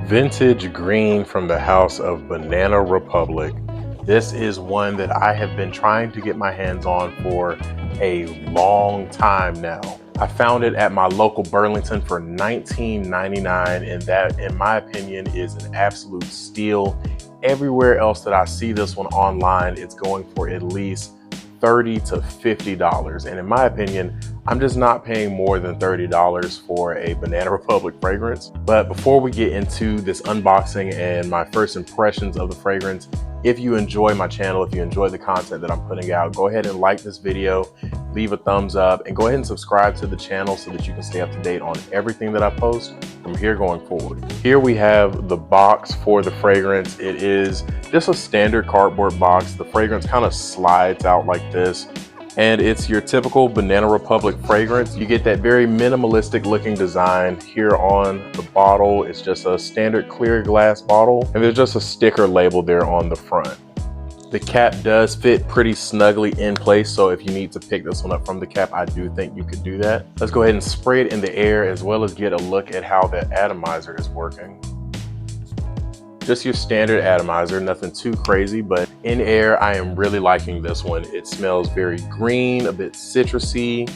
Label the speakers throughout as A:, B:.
A: Vintage green from the house of Banana Republic. This is one that I have been trying to get my hands on for a long time now. I found it at my local Burlington for $19.99, and that, in my opinion, is an absolute steal. Everywhere else that I see this one online, it's going for at least $30 to $50. And in my opinion, I'm just not paying more than $30 for a Banana Republic fragrance. But before we get into this unboxing and my first impressions of the fragrance, if you enjoy my channel, if you enjoy the content that I'm putting out, go ahead and like this video, leave a thumbs up, and go ahead and subscribe to the channel so that you can stay up to date on everything that I post from here going forward. Here we have the box for the fragrance. It is just a standard cardboard box. The fragrance kind of slides out like this, and it's your typical Banana Republic fragrance. You get that very minimalistic looking design here on the bottle. It's just a standard clear glass bottle, and there's just a sticker label there on the front. The cap does fit pretty snugly in place, so if you need to pick this one up from the cap, I do think you could do that. Let's go ahead and spray it in the air as well as get a look at how the atomizer is working. Just your standard atomizer, nothing too crazy, but in air, I am really liking this one. It smells very green, a bit citrusy,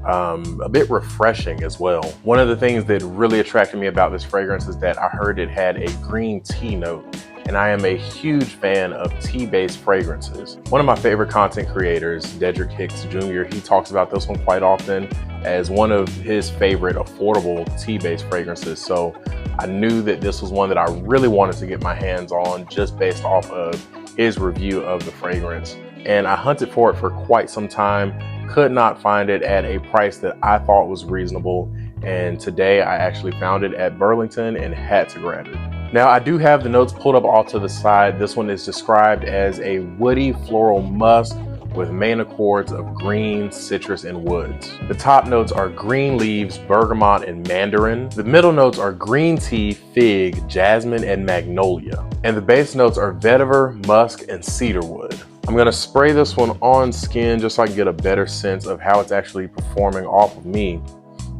A: a bit refreshing as well. One of the things that really attracted me about this fragrance is that I heard it had a green tea note, and I am a huge fan of tea-based fragrances. One of my favorite content creators, Dedrick Hicks Jr., he talks about this one quite often as one of his favorite affordable tea-based fragrances. So I knew that this was one that I really wanted to get my hands on just based off of his review of the fragrance. And I hunted for it for quite some time, could not find it at a price that I thought was reasonable. And today I actually found it at Burlington and had to grab it. Now, I do have the notes pulled up off to the side. This one is described as a woody floral musk with main accords of green, citrus, and woods. The top notes are green leaves, bergamot, and mandarin. The middle notes are green tea, fig, jasmine, and magnolia. And the base notes are vetiver, musk, and cedarwood. I'm gonna spray this one on skin just so I can get a better sense of how it's actually performing off of me.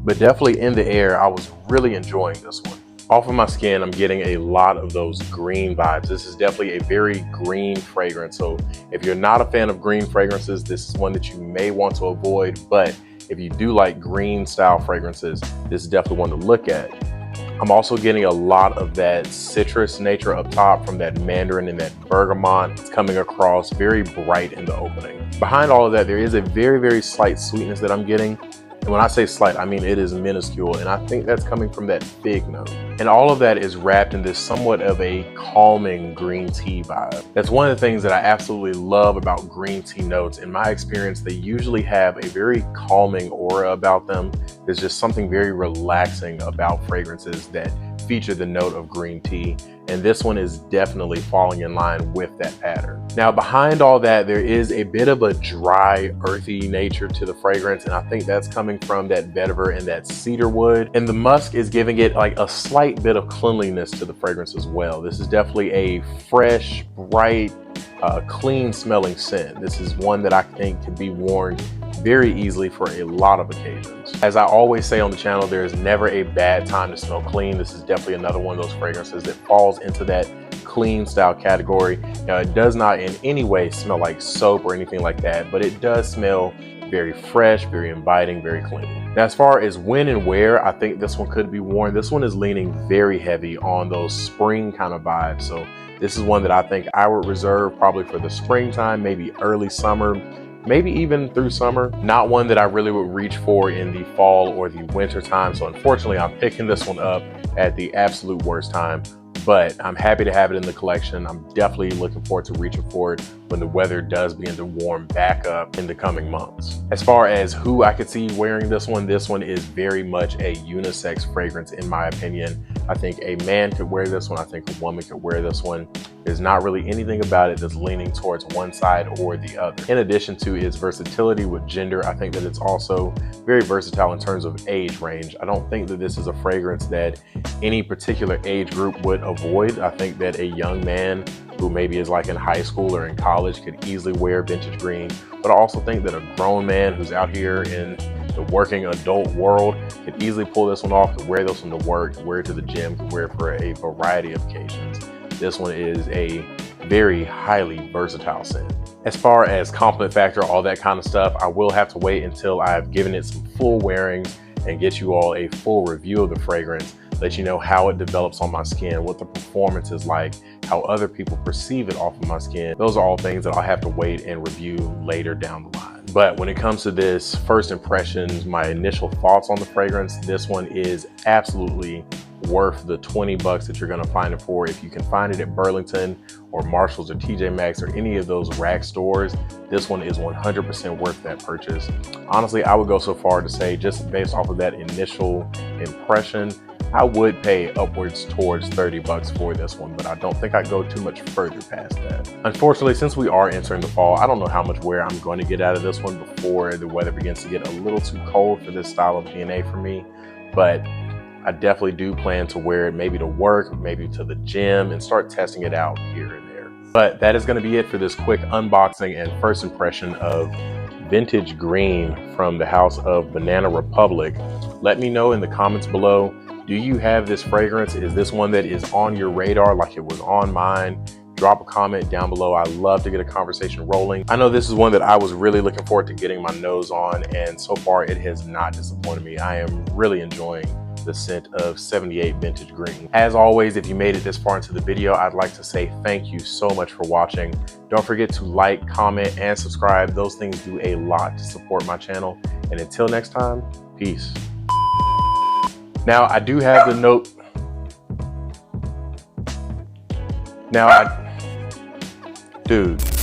A: But definitely in the air, I was really enjoying this one. Off of my skin, I'm getting a lot of those green vibes. This is definitely a very green fragrance. So if you're not a fan of green fragrances, this is one that you may want to avoid. But if you do like green style fragrances, this is definitely one to look at. I'm also getting a lot of that citrus nature up top from that mandarin and that bergamot. It's coming across very bright in the opening. Behind all of that, there is a very, very slight sweetness that I'm getting. And when I say slight, I mean it is minuscule, and I think that's coming from that fig note. And all of that is wrapped in this somewhat of a calming green tea vibe. That's one of the things that I absolutely love about green tea notes. In my experience, they usually have a very calming aura about them. There's just something very relaxing about fragrances that feature the note of green tea. And this one is definitely falling in line with that pattern. Now, behind all that, there is a bit of a dry, earthy nature to the fragrance, and I think that's coming from that vetiver and that cedarwood. And the musk is giving it like a slight bit of cleanliness to the fragrance as well. This is definitely a fresh, bright, clean smelling scent. This is one that I think can be worn very easily for a lot of occasions. As I always say on the channel, there is never a bad time to smell clean. This is definitely another one of those fragrances that falls into that clean style category. Now, it does not in any way smell like soap or anything like that, but it does smell very fresh, very inviting, very clean. Now, as far as when and where I think this one could be worn, this one is leaning very heavy on those spring kind of vibes. So this is one that I think I would reserve probably for the springtime, maybe early summer, maybe even through summer. Not one that I really would reach for in the fall or the winter time. So unfortunately, I'm picking this one up at the absolute worst time, but I'm happy to have it in the collection. I'm definitely looking forward to reaching for it when the weather does begin to warm back up in the coming months. As far as who I could see wearing this one is very much a unisex fragrance in my opinion. I think a man could wear this one. I think a woman could wear this one. There's not really anything about it that's leaning towards one side or the other. In addition to its versatility with gender, I think that it's also very versatile in terms of age range. I don't think that this is a fragrance that any particular age group would avoid. I think that a young man who maybe is like in high school or in college could easily wear vintage green, but I also think that a grown man who's out here in the working adult world can easily pull this one off, can wear this one to work, can wear it to the gym, can wear it for a variety of occasions. This one is a very highly versatile scent. As far as compliment factor, all that kind of stuff, I will have to wait until I've given it some full wearings and get you all a full review of the fragrance, let you know how it develops on my skin, what the performance is like, how other people perceive it off of my skin. Those are all things that I'll have to wait and review later down the line. But when it comes to this first impressions, my initial thoughts on the fragrance, this one is absolutely worth the 20 bucks that you're gonna find it for. If you can find it at Burlington or Marshalls or TJ Maxx or any of those rack stores, this one is 100% worth that purchase. Honestly, I would go so far to say, just based off of that initial impression, I would pay upwards towards 30 bucks for this one, but I don't think I'd go too much further past that. Unfortunately, since we are entering the fall, I don't know how much wear I'm going to get out of this one before the weather begins to get a little too cold for this style of DNA for me, but I definitely do plan to wear it maybe to work, maybe to the gym, and start testing it out here and there. But that is going to be it for this quick unboxing and first impression of Vintage Green from the house of Banana Republic. Let me know in the comments below, do you have this fragrance? Is this one that is on your radar like it was on mine? Drop a comment down below. I love to get a conversation rolling. I know this is one that I was really looking forward to getting my nose on, and so far it has not disappointed me. I am really enjoying the scent of 78 Vintage Green. As always, if you made it this far into the video, I'd like to say thank you so much for watching. Don't forget to like, comment, and subscribe. Those things do a lot to support my channel. And until next time, peace. Now, I do have the note. Dude.